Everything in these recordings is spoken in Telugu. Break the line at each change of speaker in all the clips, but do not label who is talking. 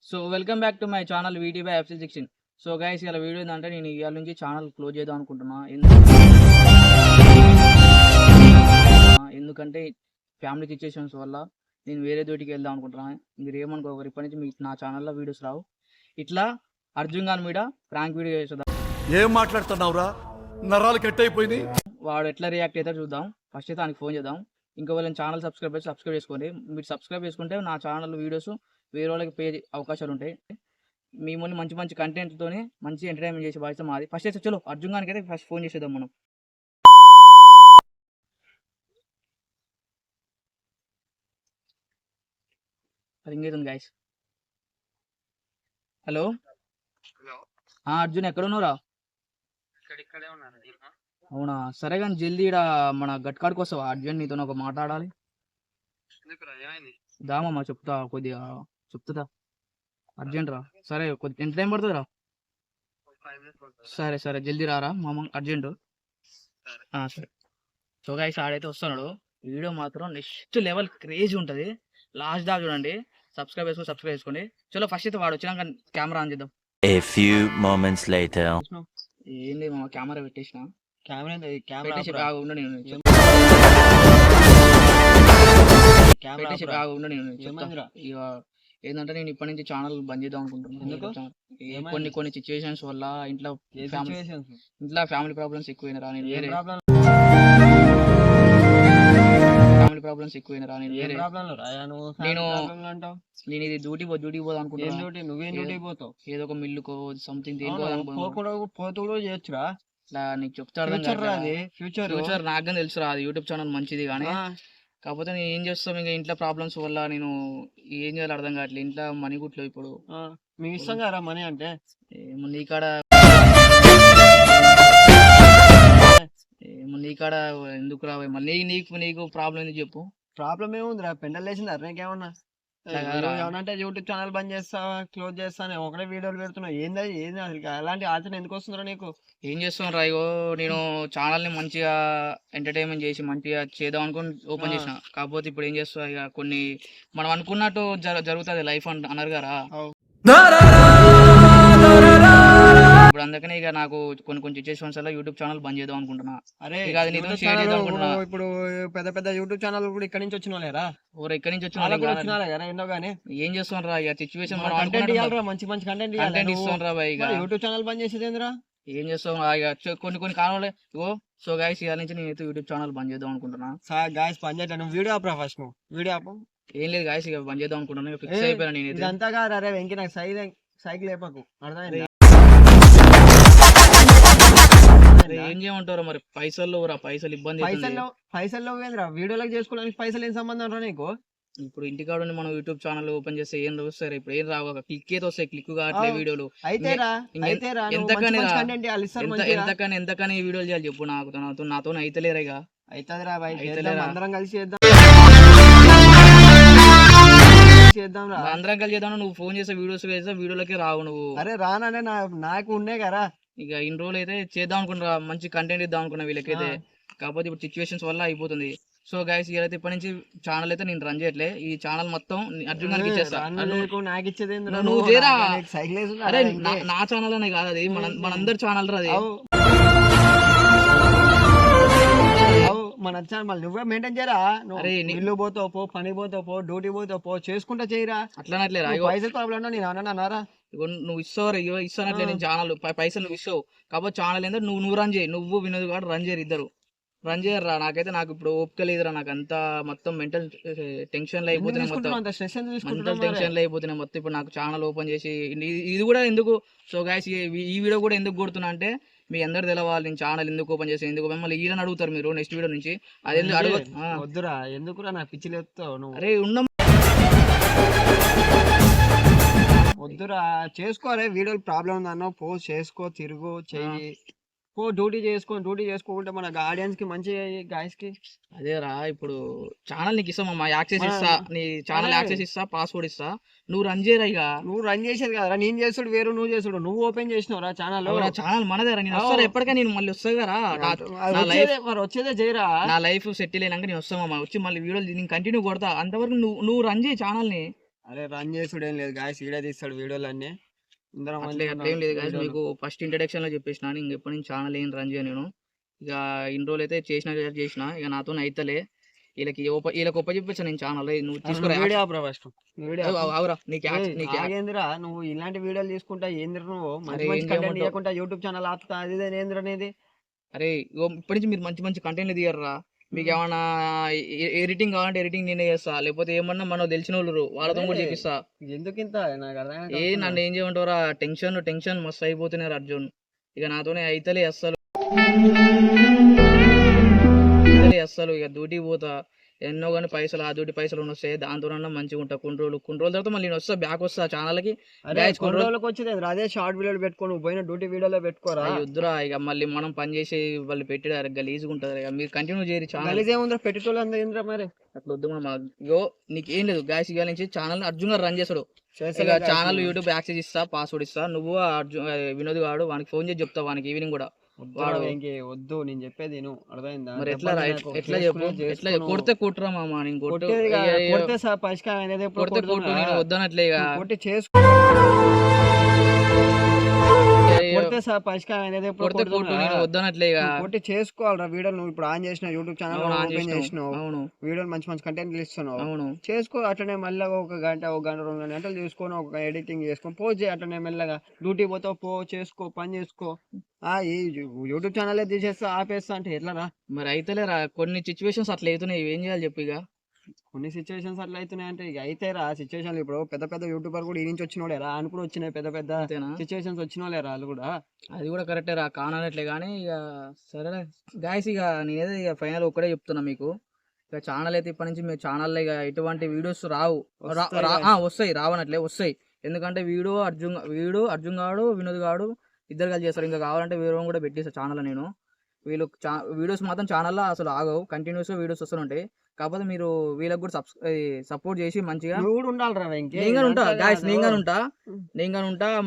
So welcome back to my channel వీటీ by FC16. So guys ఇలా వీడియో ఏంటంటే నేను ఇవాళ నుంచి ఛానల్ క్లోజ్ చేద్దాం అనుకుంటున్నా. ఎందుకంటే ఫ్యామిలీ సిచ్యుయేషన్స్ వల్ల నేను వేరే దోటికి వెళ్దాం అనుకుంటున్నా. మీరు ఏమనుకోకరు, ఇప్పటి నుంచి మీకు నా ఛానల్లో వీడియోస్ రావు. ఇట్లా అర్జున్ గారి మీద ప్రాంక్ వీడియో చేద్దాం.
ఏం మాట్లాడుతున్నావురా, నరాలు కట్ అయిపోయింది.
వాడు ఎట్లా రియాక్ట్ అయితే చూద్దాం. ఫస్ట్ అయితే ఆయనకి ఫోన్ చేద్దాం. ఇంకా వాళ్ళని ఛానల్ సబ్స్క్రైబ్ చేసుకోండి. మీరు సబ్స్క్రైబ్ చేసుకుంటే నా ఛానల్ వీడియోస్ వేరే వాళ్ళకి పే అవకాశాలు ఉంటాయి. మిమ్మల్ని మంచి మంచి కంటెంట్తోనే మంచి ఎంటర్టైన్మెంట్ చేసే బాధ్యత మాది. ఫస్ట్ అయితే చలో అర్జున్ గారికి అయితే ఫస్ట్ ఫోన్ చేసేద్దాం మనం. అది ఇంకేతుంది గాయస్. హలో అర్జున్ ఎక్కడ ఉన్నావురా? అవునా, సరే కానీ జల్దీ ఈడ మన గట్కాడికి వస్తావా? అర్జున్ నీతో ఒక మాట్లాడాలి. దామమ్మా చెప్తా, కొద్దిగా చెప్తుందా అర్జెంట్ రా. సరే కొద్ది ఎంత టైం పడుతుంది రా? సరే సరే జల్దీ రారా మామ, అర్జెంటు. సరే. సో గైస్ ఆడైతే వస్తున్నాడు. వీడియో మాత్రం నెక్స్ట్ లెవెల్ క్రేజ్ ఉంటుంది. లాస్ట్ దాకా చూడండి. సబ్స్క్రైబ్ చేసుకోండి. చలో ఫస్ట్ అయితే వాడు వచ్చినాక కెమెరా ఆన్ చేద్దాం.
A few moments later.
ఏం లేదు మామ, కెమెరా పెట్టేసిన. ఏంటంటే నేను ఇప్పటి నుంచి ఛానల్ బంద్ చేద్దాం అనుకుంటున్నాను. కొన్ని సిచ్యువేషన్స్ వల్ల ఇంట్లో ఫ్యామిలీ ప్రాబ్లమ్స్ ఎక్కువైనా నేను వేరే నేను ఇది డ్యూటీ పోదాం అనుకుంటున్నాను. ఏదో ఒక మిల్లుకో సంథింగ్
చేయొచ్చురా.
నీకు చెప్తాడు ఫ్యూచర్ నాకు తెలుసురా. అది యూట్యూబ్ ఛానల్ మంచిది కానీ కాకపోతే నేను ఏం చేస్తాం, ఇంకా ఇంట్లో ప్రాబ్లమ్స్ వల్ల నేను ఏం చేయాలి అర్థం కావట్లేదు. ఇంట్లో మనీ గుట్లో ఇప్పుడు
మీ ఇష్టం కదా మనీ అంటే.
నీకాడ ఎందుకు రా మళ్ళీ నీకు ప్రాబ్లం ఎందుకు చెప్పు.
ప్రాబ్లం ఏముందిరా, పెండల్ వేసింది అర్నేకేమన్నా ఏమన్నా యూట్యూబ్ ఛానల్ బంద్ చేస్తా క్లోజ్ చేస్తా ఒకటే వీడియోలు పెడుతున్నావు. ఏంది అసలు అలాంటి ఆలోచన ఎందుకు వస్తుందిరా నీకు?
ఏం చేస్తున్నాను రా, ఇగో నేను ఛానల్ ని మంచిగా ఎంటర్టైన్మెంట్ చేసి మంచిగా చేద్దాం అనుకుని ఓపెన్ చేసిన. కాకపోతే ఇప్పుడు ఏం చేస్తా, ఇక కొన్ని మనం అనుకున్నట్టు జరుగుతుంది లైఫ్ అన్నారు కదా. ఇప్పుడు అందుకనే ఇక నాకు కొన్ని సిచ్యువేషన్స్ వల్ల యూట్యూబ్ ఛానల్ బంద్ చేద్దాం అనుకుంటున్నా.
అరే
ఇక అది నీతో షేర్ చేద్దాం అనుకుంటున్నా.
ఇప్పుడు పెద్ద యూట్యూబ్ ఛానల్ కూడా ఇక్కడ నుంచి వచ్చిన వాళ్ళేరా,
ఎక్కడి నుంచి
వచ్చిన కదా ఎన్నో గానీ.
ఏం చేస్తాం రా, ఇక సిచ్యువేషన్
మంచి కంటెంట్
ఇస్తాం రా. ఇక
యూట్యూబ్ ఛానల్ బంద్ చేసేది ఏందిరా?
ఏం చేస్తాం ఇక కొన్ని కారణాలు ఇగో. సో గైస్ ఇవాళ నుంచి నేను యూట్యూబ్ ఛానల్ బంద్ చేద్దాం అనుకుంటున్నా.
గాయస్ బంద్ చేద్దాం. వీడియో ఆపరా ఫస్ట్, నువ్వు వీడియో ఆపు.
ఏం లేదు గాయస్, ఇక బంద్ చేద్దాం అనుకుంటున్నా. ఫిక్స్ అయిపోయినా నేను.
ఇదంతా కాదు అరే వెంకీ, నాకు సైకిల్ లేపకు అర్థమైంది.
ఏం చేయమంటారు మరి, పైసలు ఇబ్బంది.
పైసల్లో ఏంద్రా, వీడియోలకు చేసుకోవడానికి పైసలు ఏం సంబంధం రా నీకు?
ఇప్పుడు ఇంటికాడ మనం యూట్యూబ్ ఛానల్ ఓపెన్ చేస్తే ఏం వస్తారు, ఇప్పుడు ఏం రావు. క్లిక్ అయితే వస్తాయి, క్లిక్ కావట్లేదు వీడియోలు. ఎంతకని వీడియోలు చేయాలి చెప్పు. నాతో అయితలేరా? ఇక
అవుతుందిరా బాయ్, అందరం కలిసి
అందరం కలిసి చేద్దాం. నువ్వు ఫోన్ చేసే వీడియోలకి రావు నువ్వు.
అరే రానంటే నాకు ఉన్నాయి కదా.
ఇక ఇన్ని రోజులు అయితే చేద్దాం అనుకున్నా, మంచి కంటెంట్ ఇద్దాం అనుకున్నా వీళ్ళకైతే. కాకపోతే ఇప్పుడు సిచ్యువేషన్స్ వల్ల అయిపోతుంది. సో గైస్ ఇదైతే ఇప్పటి నుంచి ఛానల్ అయితే నేను రన్ చేయట్లే. ఈ ఛానల్ మొత్తం అర్జున్ గారికి ఇచ్చేస్తా. నువ్వు చేరా. అరే నా ఛానల్ అనే కాదు, అది మనందరి ఛానల్ రా. అది
మన ఛానల్ నువ్వే మెయింటైన్ చేయరా. అరే ఇల్లు పోతావు పో, పని పోతావు పో, డ్యూటీ పోతావు పో, చేసుకుంటా చేయరా.
అట్లనట్లే
పైసలు ప్రాబ్లం నేను అన్నారా?
నువ్వు ఇస్తానట్లే నేను ఛానల్ పైసలు నువ్వు ఇస్తావు. కాబట్టి ఛానల్ ఏంటంటే నువ్వు రన్ చేయి, నువ్వు వినోద్ కూడా రన్ చేయరు, ఇద్దరు రన్ చేయరా. నాకు ఇప్పుడు ఓపిక లేదురా. నాకు అంతా మొత్తం మెంటల్ టెన్షన్ అయిపోతున్నాయి, మొత్తం ఇప్పుడు నాకు ఛానల్ ఓపెన్ చేసి ఇది కూడా ఎందుకు. సో గైస్ ఈ వీడియో కూడా ఎందుకు కొడుతున్నా అంటే మీ అందరు తెలవాలి నేను ఛానల్ ఎందుకు ఓపెన్ చేసి, ఎందుకు మిమ్మల్ని ఈయన అడుగుతారు మీరు నెక్స్ట్ వీడియో నుంచి. అది
వద్దురా, ఎందుకురా నా పిచ్చిలు ఎత్తావు.
అరే ఉన్న
వద్దురా, చేసుకోరే. వీడియోలు ప్రాబ్లం ఉందన్నావు, పోస్ట్ చేసుకో, తిరుగు చెయ్యి, పో డ్యూటీ చేసుకోకుంటే మన ఆడియన్స్ కి మంచి గాయస్ కి.
అదేరా ఇప్పుడు ఛానల్ నీకు ఇస్తామమ్మా, యాక్సెస్ ఇస్తా, నీ ఛానల్ యాక్సెస్ ఇస్తా, పాస్వర్డ్ ఇస్తా, నువ్వు రన్ చేయరా. ఇక
నువ్వు రన్ చేసేది కదరా, నేను చేసుడు వేరు, నువ్వు చేసుడు. నువ్వు ఓపెన్ చేసినావురా ఛానల్.
ఛానల్ మనదేరా, నేను వస్తా ఎప్పటికీ. నేను మళ్ళీ వస్తా కదా,
వచ్చేదే చేయరా.
నా లైఫ్ సెటిల్ అయినాక నేను వస్తామమ్మా, వచ్చి మళ్ళీ వీడియోలు నేను కంటిన్యూ కొడతా. అంతవరకు నువ్వు రన్ చేయి ఛానల్ ని.
అరే రన్ చేసుడు ఏం లేదు గాయస్, ఈడే తీస్తాడు వీడియోలు అన్ని.
అట్లా ఏం లేదు guys, మీకు ఫస్ట్ ఇంట్రడక్షన్ లో చెప్పేసిన ఇంక ఎప్పటి నుంచి ఛానల్ ఏం రన్ చేయను నేను. ఇక ఇన్ని రోజులు అయితే చేసిన ఇక నాతో అయితలే. వీళ్ళకి ఒప్ప చెప్పేసాను నేను ఛానల్ నువ్వు తీసుకురా. అవురా
ఏందిరా నువ్వు ఇలాంటి వీడియోలు తీసుకుంటా? ఏందిరా నువ్వు మంచి మంచి కంటెంట్ తీయకుండా యూట్యూబ్ ఛానల్ ఆపుతా? అది ఏందిరా అనేది?
అరే ఇప్పటి నుంచి మీరు మంచి మంచి కంటెంట్ తీయర్రా. మీకు ఏమన్నా ఎడిటింగ్ కావాలంటే ఎడిటింగ్ నేనే చేస్తా, లేకపోతే ఏమన్నా మనం తెలిసిన వాళ్ళు వాళ్ళతో కూడా చేపిస్తా.
ఎందుకు ఇంత నాకు అర్థం
నన్ను ఏం చేయమంటారా? టెన్షన్ మస్తు అయిపోతున్నారు అర్జున్. ఇక నాతోనే అయితలే అస్సలు ఇక డ్యూటీ పోతా ఎన్నో కానీ పైసలు ఆ డ్యూటీ పైసలు వస్తాయి, దాంతోనన్నా మంచిగా ఉంటా. కొన్ని రోజుల తర్వాత మళ్ళీ నేను వస్తా, బ్యాక్ వస్తా ఛానల్ కి.
కొన్ని రోజులకు వచ్చేది అదే షార్ట్ వీడియోలు పెట్టుకో, పోయిన డ్యూటీ వీడియోలో పెట్టుకోరా.
వద్దురా ఇక మళ్ళీ మనం పని చేసి వాళ్ళు పెట్టి గలీజ్గా ఉంటుంది. ఇక మీరు కంటిన్యూ చేయరు ఛానల్.
గలీజ్ ఏముందిరా పెట్టేటోళ్ళు మరి
అట్లా వద్దు మనం. ఇగో నీకు ఏం లేదు గాయస్, ఇక నుంచి ఛానల్ అర్జున్ గారు రన్ చేస్తాడు. ఇక ఛానల్ యూట్యూబ్ యాక్సెస్ ఇస్తా, పాస్వర్డ్ ఇస్తా. నువ్వు అర్జున్ వినోద్ గాడు వానికి ఫోన్ చేసి చెప్తావు, వానికి ఈవినింగ్ కూడా.
వద్దు నేను చెప్పేది అర్థమైందా?
మరి ఎట్లా చెప్పు? కొడితే కొట్టురా మామ, నేను
కొడితే పరిష్కారం అనేది
వద్దనట్లే
కొట్టి చేసుకో, పరిష్కారం అనేది
వద్దనట్లే
కొట్టి చేసుకోవాలరా. వీడియోలు నువ్వు ఇప్పుడు ఆన్ చేసిన యూట్యూబ్ ఛానల్ ఓపెన్ చేసినావు, వీడియోలు మంచి మంచి కంటెంట్ ఇస్తున్నావు, చేసుకో. అట్లనే మళ్ళీ ఒక గంట 2 గంటలు చూసుకొని ఒక ఎడిటింగ్ చేసుకొని పోస్ట్ చేయి. అట్లనే మెల్లగా డ్యూటీ పోతావు, చేసుకో, పని చేసుకో. ఈ యూట్యూబ్ ఛానల్ తీసేస్తా ఆపేస్తా అంటే ఎట్లా?
మరి అయితేలేరా, కొన్ని సిచ్యువేషన్స్ అట్లా అవుతున్నాయి, ఏం చేయాలి చెప్పు? ఇక
కొన్ని సిచ్యువేషన్స్ అట్లా అవుతున్నాయి అంటే ఇక అయితేరా సిచ్యువేషన్. ఇప్పుడు పెద్ద పెద్ద యూట్యూబర్ కూడా ఈ నుంచి వచ్చిన వాళ్ళేరా, అని కూడా వచ్చినాయి పెద్ద పెద్ద సిచ్యువేషన్స్ వచ్చిన వాళ్ళేరా వాళ్ళు కూడా.
అది కూడా కరెక్టే రా, కానట్లే. కానీ ఇక సరే గాయస్, ఇక నేనేదో ఇక ఫైనల్ ఒక్కడే చెప్తున్నా మీకు. ఇక ఛానల్ అయితే ఇప్పటి నుంచి మీ ఛానల్లో ఇక ఎటువంటి వీడియోస్ వస్తాయి, రావనట్లే వస్తాయి. ఎందుకంటే అర్జున్ గాడు వినోద్ గాడు ఇద్దరు కలిసి చేస్తారు. ఇంకా కావాలంటే వేరే కూడా పెట్టేస్తాను ఛానల్ నేను. వీళ్ళు వీడియోస్ మాత్రం ఛానల్లో అసలు ఆగవు, కంటిన్యూస్ వీడియోస్ వస్తుంటాయి. కాకపోతే మీరు వీళ్ళకి కూడా సపోర్ట్ చేసి మంచిగా నేను ఉంటా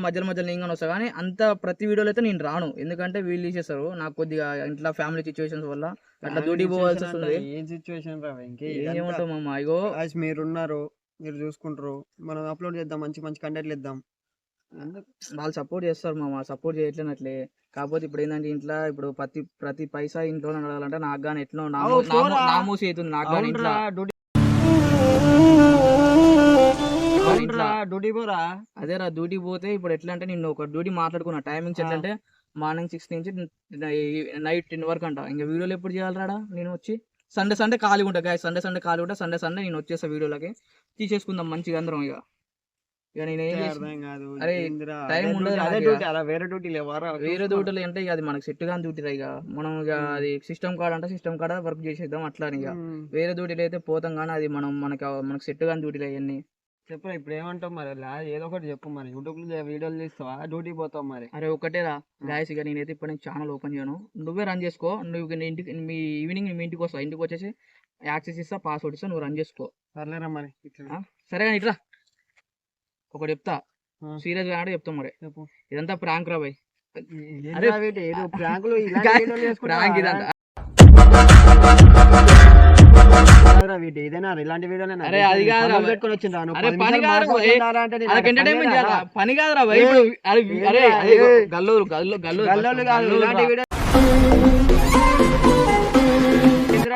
మధ్యలో నేను వస్తా. కానీ అంత ప్రతి వీడియోలో అయితే నేను రాను, ఎందుకంటే వీళ్ళు తీసేస్తారు. నాకు కొద్దిగా ఇంట్లో ఫ్యామిలీ సిచ్యువేషన్స్ వల్ల అట్లా డ్యూటీ పోవాల్సి వస్తుంది. ఏమంటావు మామ? ఇగో
మీరున్నారు, మీరు చూసుకుంటారు, మనం అప్లోడ్ చేద్దాం, మంచి మంచి కంటెంట్లు ఇద్దాం.
వాళ్ళు సపోర్ట్ చేస్తారు మామ, సపోర్ట్ చేయట్లేనట్లే. కాకపోతే ఇప్పుడు ఏంటంటే ఇంట్లో ఇప్పుడు ప్రతి పైసా ఇంట్లో నడవాలంటే నాకు కానీ ఎట్లా నామోసి అవుతుంది. నాకు కానీ
డ్యూటీ పోరా.
అదేరా డ్యూటీ పోతే ఇప్పుడు ఎట్లా అంటే నిన్ను ఒక డ్యూటీ మాట్లాడుకున్నా టైమింగ్స్ ఎట్లా అంటే మార్నింగ్ 6 నుంచి నైట్ 10 వరకు అంట. ఇంకా వీడియోలు ఎప్పుడు చేయాలరా? నేను వచ్చి సండే ఖాళీ ఉంటా గాయస్, సండే ఖాళీ ఉంటా. సండే నేను వచ్చేస్తా వీడియోలకి, తీసేసుకుందాం మంచిగా అందరం. ఇక
వేరే
డ్యూటీలు అంటే అది మనకు సెట్ కాని డ్యూటీ. ఇక మనం ఇక అది సిస్టమ్ కార్డ్ అంటే సిస్టమ్ కార్డ్ వర్క్ చేసేద్దాం అట్లా. ఇక వేరే డ్యూటీలు అయితే పోతాం, కానీ అది మనకు సెట్ కాని డ్యూటీలు అవన్నీ.
చెప్పరా ఇప్పుడు ఏమంటావు మరి? ఏదో ఒకటి చెప్పు మరి. యూట్యూబ్ లో వీడియోలు తీస్తావా, డ్యూటీ పోతావు మరి?
అరే ఒకటేరా గాయస్, ఇక నేనైతే ఇప్పుడు ఛానల్ ఓపెన్ చేయను, నువ్వే రన్ చేసుకో. నువ్వు ఇంటికి ఈవినింగ్ మీ ఇంటికి వస్తావు, ఇంటికి వచ్చేసి యాక్సెస్ ఇస్తా, పాస్వర్డ్ ఇస్తా, నువ్వు రన్ చేసుకో.
సర్లేరా మరి.
సరే కానీ ఇట్లా ఒకటి చెప్తా, సీరియస్ గా అంటే చెప్తాం మరి. ఇదంతా ప్రాంక్ రా భయ్. పని కాదురా భయ్.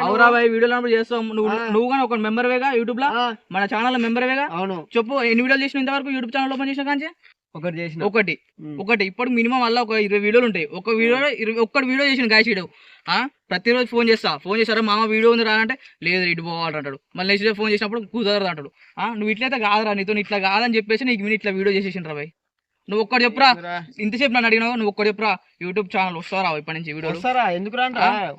అవురా భయ్, వీడియోలు చేస్తాం. నువ్వు కానీ ఒక మెంబర్ వేగా యూట్యూబ్ లో, మన ఛానల్ మెంబర్ వేగా. అవును చెప్పు, ఎన్ని వీడియోలు చేసిన ఇంతవరకు యూట్యూబ్ ఛానల్ ఓపెన్ చేసిన కానీ? ఒకటి ఇప్పుడు మినిమం వల్ల ఒక 20 వీడియోలు ఉంటాయి. ఒక్క వీడియో చేసిన గాయస్ వీడియో. ప్రతిరోజు ఫోన్ చేస్తారా మామ వీడియో ఉంది రా అంటే, లేదు ఇటు పోవాలి అంటాడు. మళ్ళీ నెక్స్ట్ ఫోన్ చేసినప్పుడు కుదరదు అంటాడు. నువ్వు ఇట్లయితే కాదురా, నీతో ఇట్లా కాదని చెప్పేసి నీకు ఇట్లా వీడియో చేసేసిండ్రా భయ్. నువ్వు ఒక్కటి చెప్పురా, ఇంతసేపు నన్ను అడిగినావు, నువ్వు ఒక్కటి చెప్పురా. యూట్యూబ్ ఛానల్ వస్తారా ఇప్పటి నుంచి వీడియో?
ఎందుకు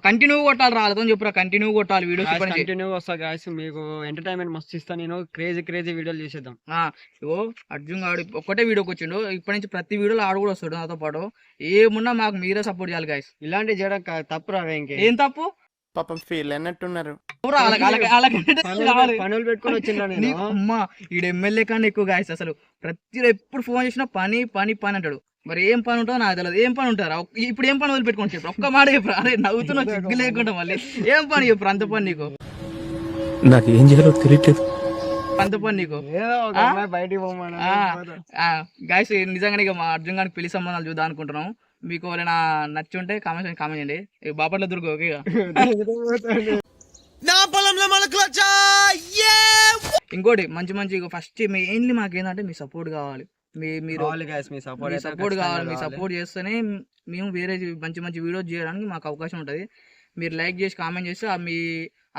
కంటిన్యూ కొట్టాలి రా, అర్థం చెప్పురా, కంటిన్యూ కొట్టాలి వీడియోస్.
కంటిన్యూ వస్తా గాయ్స్, మీకు ఎంటర్టైన్మెంట్ మస్తు ఇస్తా నేను. క్రేజీ వీడియోలు చేసేద్దాం.
ఇగో అర్జున్ గాడు ఒక్కటే వీడియోకి వచ్చిండు, ఇప్పటి నుంచి ప్రతి వీడియోలో ఆడు కూడా వస్తాడు నాతో పాటు. ఏమున్నా మాకు మీరే సపోర్ట్ చేయాలి గాయ్స్.
ఇలాంటి చేయడం తప్పు రా.
ఏం తప్పు?
పాపం ఫీల్ అన్నట్టున్నారు.
పనులు పెట్టుకొని వచ్చిందా?
అమ్మా ఈడు ఎమ్మెల్యే కన్నా ఎక్కువ గాయస్. అసలు ఎప్పుడు ఫోన్ చేసినా పని అంటాడు. మరి ఏం పని ఉంటుందో నాకు తెలియదు. ఏం పని ఉంటారా? ఇప్పుడు ఏం పని వదిలిపెట్టుకొని చెప్పు, ఒక్క మాట చెప్పు. అరే నవ్వుతున్నావు సిగ్గు లేకుండా, మళ్ళీ ఏం పని చెప్పు, అంత పని నీకు.
నాకు ఏం చేయాలో తెలియట్లేదు.
అంత పని నీకు
ఏదో ఒక అమ్మాయి బయటికి పోమని
గాయస్ నిజంగానే ఇక మా అర్జున్ గారికి పెళ్లి సంబంధాలు చూద్దాం అనుకుంటున్నాం. మీకు ఎవరైనా నచ్చి ఉంటే కామెంట్ చేయండి. బాపట్ల దుర్గ ఓకే ఇక. ఇంకోటి మంచి మంచి ఫస్ట్ మెయిన్లీ మాకు ఏంటంటే మీ సపోర్ట్ కావాలి. మీరు
మీ సపోర్ట్
సపోర్ట్ కావాలి. మీ సపోర్ట్ చేస్తేనే మేము వేరే మంచి మంచి వీడియోస్ చేయడానికి మాకు అవకాశం ఉంటుంది. మీరు లైక్ చేసి కామెంట్ చేస్తే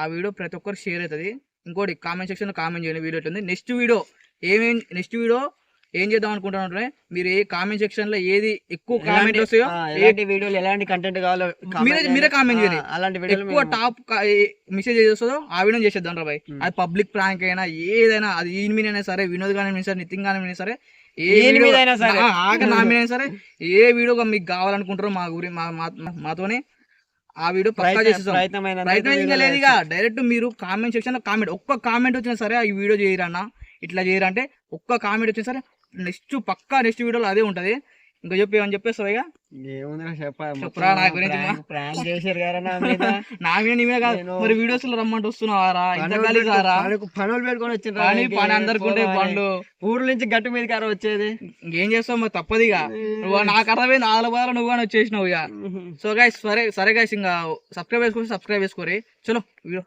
ఆ వీడియో ప్రతి ఒక్కరికి షేర్ అవుతుంది. ఇంకోటి కామెంట్ సెక్షన్లో కామెంట్ చేయండి వీడియో ఎట్లుంది. నెక్స్ట్ వీడియో ఏం చేద్దాం అనుకుంటున్నారంటే మీరు ఏ కామెంట్ సెక్షన్ లో ఏది ఎక్కువ కామెంట్ వస్తాయో
వీడియోలు ఎలాంటి కంటెంట్ కావాలో
మీరే కామెంట్ చేయండి.
అలాంటి వీడియోలు
ఎక్కువ టాప్ మెసేజ్ వస్తుందో ఆ వీడియో చేసేద్దాం రా బాయ్. అది పబ్లిక్ ప్రాంక్ అయినా ఏదైనా, అది ఈయన మీద అయినా సరే, వినోద్ గానే సరే, నితిన్ గానే సరే, సరే ఏ వీడియో మీకు కావాలనుకుంటారో మా మాతోనే ఆ వీడియో పక్కా చేసేస్తాం. ప్రయత్నం ఇంకా లేదు ఇక. డైరెక్ట్ మీరు కామెంట్ సెక్షన్ లో కామెంట్, ఒక్క కామెంట్ వచ్చినా సరే ఈ వీడియో చేయరన్నా ఇట్లా చేయరంటే ఒక్క కామెంట్ వచ్చినా సరే నెక్స్ట్ వీడియోలో అదే ఉంటది. ఇంకా ఏమని చెప్పేస్తావు ఇక. చెప్పరా నా గురించి నా మీద నీ మీద కాదు మరి వీడియోస్ లో రమ్మంటే వస్తున్నావారా?
పనులు పెట్టుకొని వచ్చింది
పని అందరికి ఉంటే పనులు
ఊరు నుంచి గట్టు మీద కార వచ్చేది.
ఇంకేం చేస్తావు మరి తప్పదు ఇక. నువ్వు నాకు అర్థమైంది 4 వారాలు నువ్వు కానీ వచ్చేసినావు ఇక. సో గైస్ సరే గైస్ ఇంకా సబ్స్క్రైబ్ చేసుకోరి. చలో వీడియో